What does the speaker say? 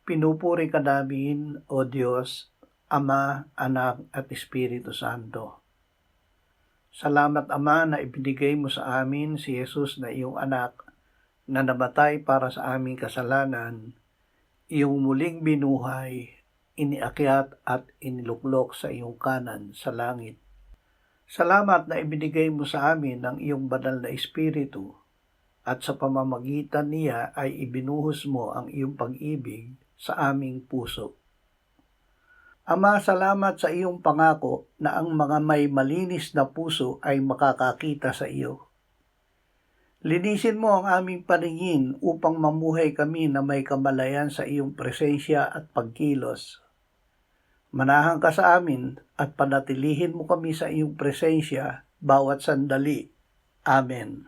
Pinupuri ka namin, O Diyos, Ama, Anak at Espiritu Santo. Salamat, Ama, na ibinigay mo sa amin si Jesus na iyong anak na namatay para sa aming kasalanan, iyong muling binuhay, iniakyat at iniluklok sa iyong kanan sa langit. Salamat na ibinigay mo sa amin ang iyong banal na Espiritu at sa pamamagitan niya ay ibinuhos mo ang iyong pag-ibig sa aming puso. Ama, salamat sa iyong pangako na ang mga may malinis na puso ay makakakita sa iyo. Linisin mo ang aming paningin upang mamuhay kami na may kamalayan sa iyong presensya at pagkilos. Manahan ka sa amin at panatilihin mo kami sa iyong presensya bawat sandali. Amen.